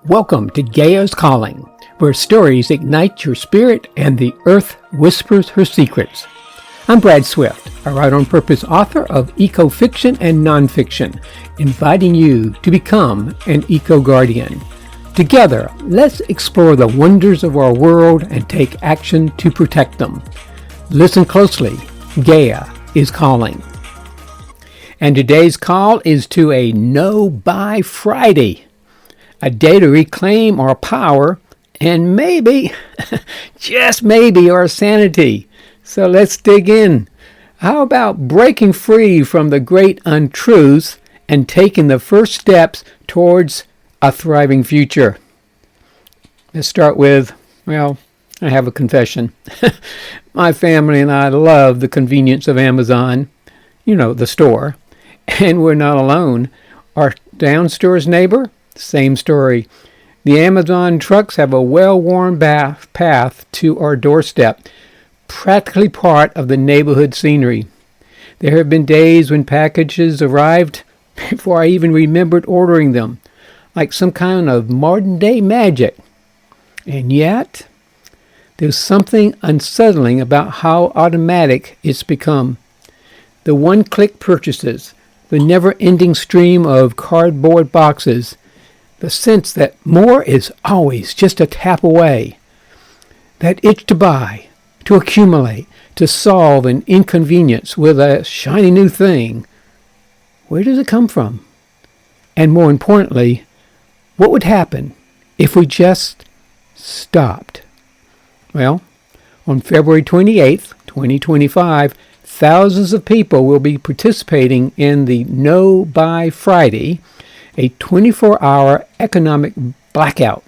Welcome to Gaia's Calling, where stories ignite your spirit and the earth whispers her secrets. I'm Brad Swift, a write-on-purpose author of eco-fiction and nonfiction, inviting you to become an eco-guardian. Together, let's explore the wonders of our world and take action to protect them. Listen closely. Gaia is calling. And today's call is to a No-Buy Friday. A day to reclaim our power and maybe, just maybe, our sanity. So let's dig in. How about breaking free from the great untruths and taking the first steps towards a thriving future? Let's start with, I have a confession. My family and I love the convenience of Amazon, the store. And we're not alone. Our downstairs neighbor, same story. The Amazon trucks have a well-worn path to our doorstep, practically part of the neighborhood scenery. There have been days when packages arrived before I even remembered ordering them, like some kind of modern-day magic. And yet, there's something unsettling about how automatic it's become. The one-click purchases, the never-ending stream of cardboard boxes, the sense that more is always just a tap away. That itch to buy, to accumulate, to solve an inconvenience with a shiny new thing. Where does it come from? And more importantly, what would happen if we just stopped? Well, on February 28th, 2025, thousands of people will be participating in the No-Buy Friday, a 24-hour economic blackout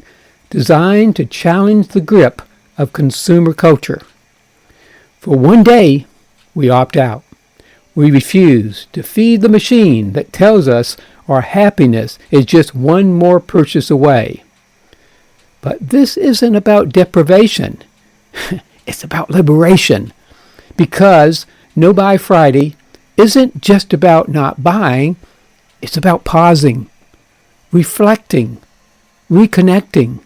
designed to challenge the grip of consumer culture. For one day, we opt out. We refuse to feed the machine that tells us our happiness is just one more purchase away. But this isn't about deprivation. It's about liberation. Because No-Buy Friday isn't just about not buying, it's about pausing, reflecting, reconnecting.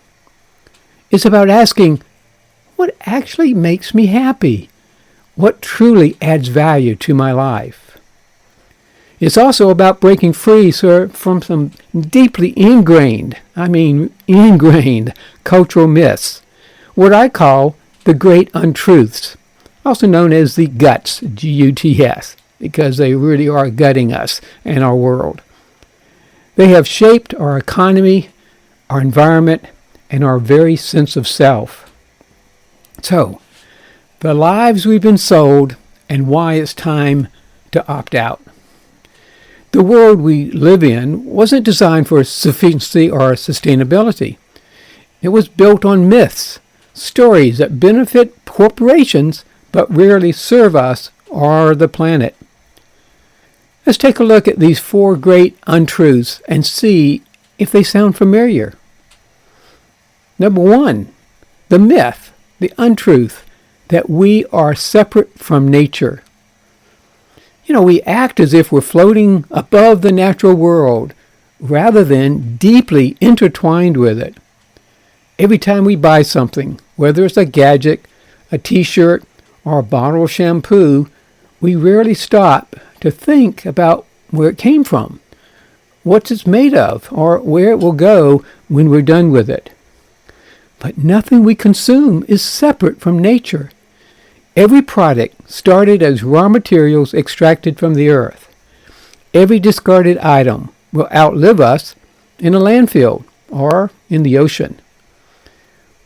It's about asking, what actually makes me happy? What truly adds value to my life? It's also about breaking free from some deeply ingrained cultural myths, what I call the great untruths, also known as the guts, G-U-T-S, because they really are gutting us and our world. They have shaped our economy, our environment, and our very sense of self. So, the lives we've been sold and why it's time to opt out. The world we live in wasn't designed for sufficiency or sustainability. It was built on myths, stories that benefit corporations but rarely serve us or the planet. Let's take a look at these four great untruths and see if they sound familiar. Number one, the myth, the untruth, that we are separate from nature. We act as if we're floating above the natural world rather than deeply intertwined with it. Every time we buy something, whether it's a gadget, a t-shirt, or a bottle of shampoo, we rarely stop to think about where it came from, what it's made of, or where it will go when we're done with it. But nothing we consume is separate from nature. Every product started as raw materials extracted from the earth. Every discarded item will outlive us in a landfill or in the ocean.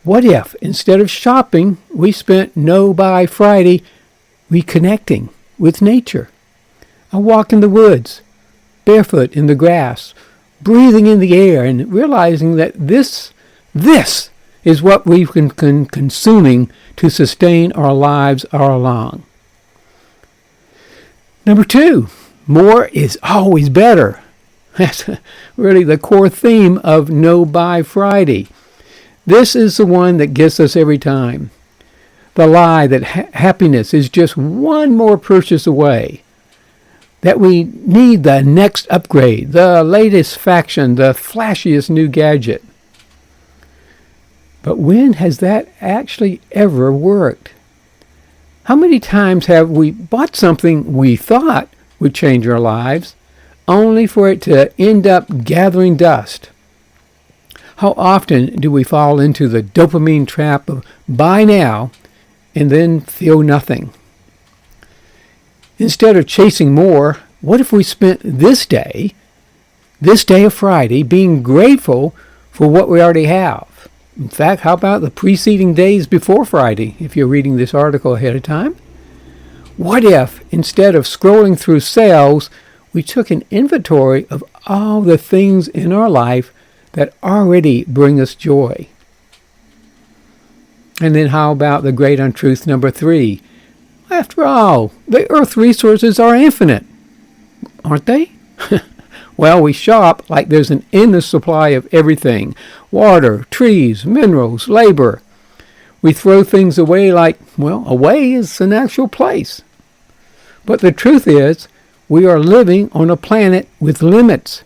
What if, instead of shopping, we spent No-Buy Friday reconnecting with nature? A walk in the woods, barefoot in the grass, breathing in the air and realizing that this is what we've been consuming to sustain our lives all along. Number two, more is always better. That's really the core theme of No-Buy Friday. This is the one that gets us every time. The lie that happiness is just one more purchase away. That we need the next upgrade, the latest faction, the flashiest new gadget. But when has that actually ever worked? How many times have we bought something we thought would change our lives, only for it to end up gathering dust? How often do we fall into the dopamine trap of buy now and then feel nothing? Instead of chasing more, what if we spent this day of Friday, being grateful for what we already have? In fact, how about the preceding days before Friday, if you're reading this article ahead of time? What if, instead of scrolling through sales, we took an inventory of all the things in our life that already bring us joy? And then how about the great untruth number 3? After all, the earth's resources are infinite, aren't they? Well, we shop like there's an endless supply of everything: water, trees, minerals, labor. We throw things away like, well, away is an actual place. But the truth is, we are living on a planet with limits.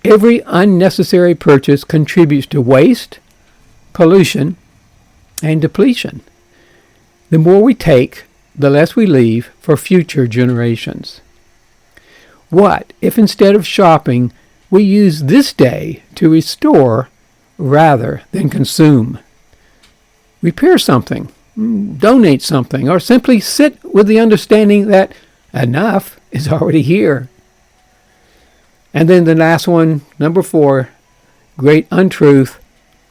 Every unnecessary purchase contributes to waste, pollution, and depletion. The more we take, the less we leave for future generations. What if instead of shopping, we use this day to restore rather than consume? Repair something, donate something, or simply sit with the understanding that enough is already here. And then the last one, number 4, great untruth.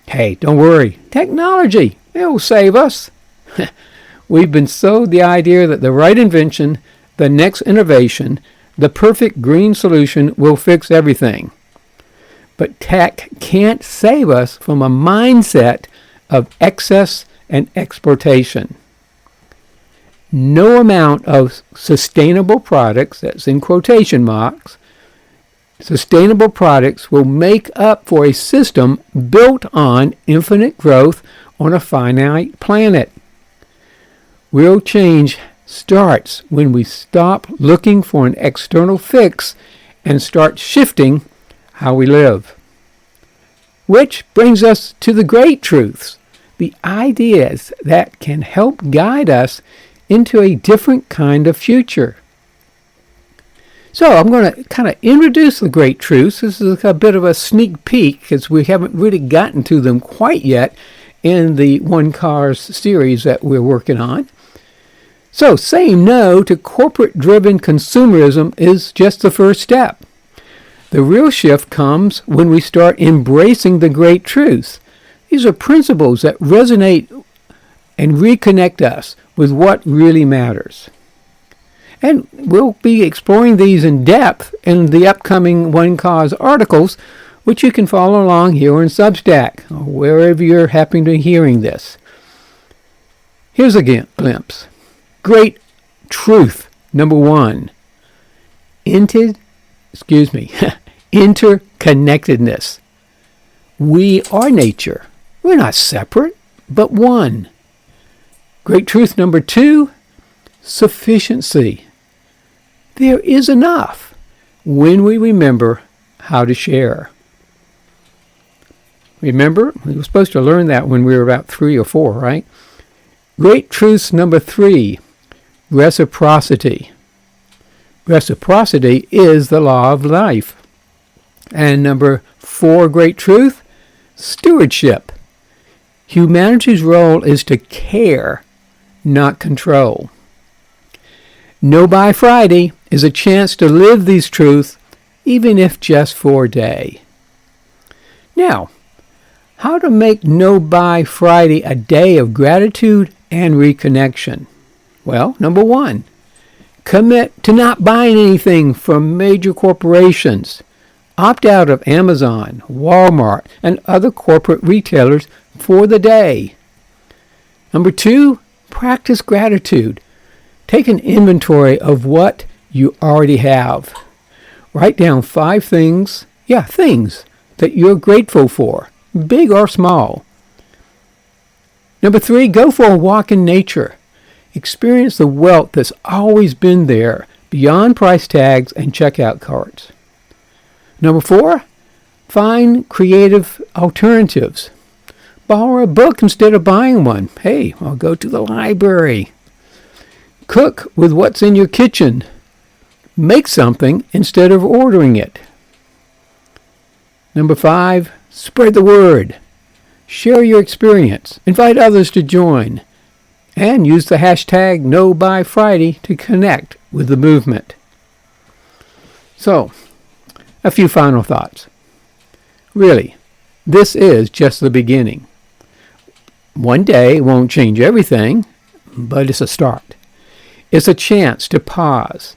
Hey, don't worry. Technology, it will save us. We've been sold the idea that the right invention, the next innovation, the perfect green solution will fix everything. But tech can't save us from a mindset of excess and exploitation. No amount of sustainable products, that's in quotation marks, sustainable products will make up for a system built on infinite growth on a finite planet. Real change starts when we stop looking for an external fix and start shifting how we live. Which brings us to the great truths, the ideas that can help guide us into a different kind of future. So I'm going to kind of introduce the great truths. This is a bit of a sneak peek because we haven't really gotten to them quite yet in the One Cars series that we're working on. So saying no to corporate-driven consumerism is just the first step. The real shift comes when we start embracing the great truths. These are principles that resonate and reconnect us with what really matters. And we'll be exploring these in depth in the upcoming One Cause articles, which you can follow along here in Substack, or wherever you're happening to hearing this. Here's a glimpse. Great truth number 1. Interconnectedness. We are nature. We're not separate, but one. Great truth number 2. Sufficiency. There is enough when we remember how to share. Remember, we were supposed to learn that when we were about 3 or 4, right? Great truth number 3. Reciprocity. Reciprocity is the law of life. And number 4 great truth, stewardship. Humanity's role is to care, not control. No Buy Friday is a chance to live these truths, even if just for a day. Now, how to make No Buy Friday a day of gratitude and reconnection? Well, number 1, commit to not buying anything from major corporations. Opt out of Amazon, Walmart, and other corporate retailers for the day. Number 2, practice gratitude. Take an inventory of what you already have. Write down 5 things that you're grateful for, big or small. Number 3, go for a walk in nature. Experience the wealth that's always been there beyond price tags and checkout carts. Number 4, find creative alternatives. Borrow a book instead of buying one. Hey, I'll go to the library. Cook with what's in your kitchen. Make something instead of ordering it. Number 5, spread the word. Share your experience. Invite others to join. And use the hashtag #NoBuyFriday to connect with the movement. So, a few final thoughts. Really, this is just the beginning. One day won't change everything, but it's a start. It's a chance to pause,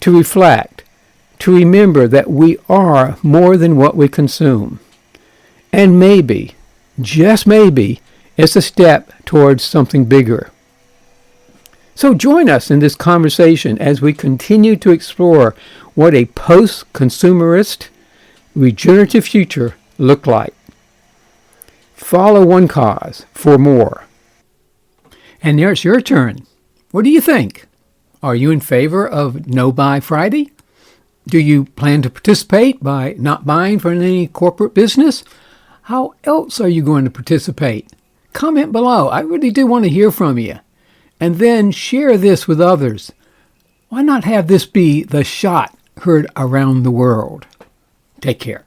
to reflect, to remember that we are more than what we consume. And maybe, just maybe, it's a step towards something bigger. So join us in this conversation as we continue to explore what a post-consumerist, regenerative future looks like. Follow one cause for more. And now it's your turn. What do you think? Are you in favor of No Buy Friday? Do you plan to participate by not buying from any corporate business? How else are you going to participate? Comment below. I really do want to hear from you. And then share this with others. Why not have this be the shot heard around the world? Take care.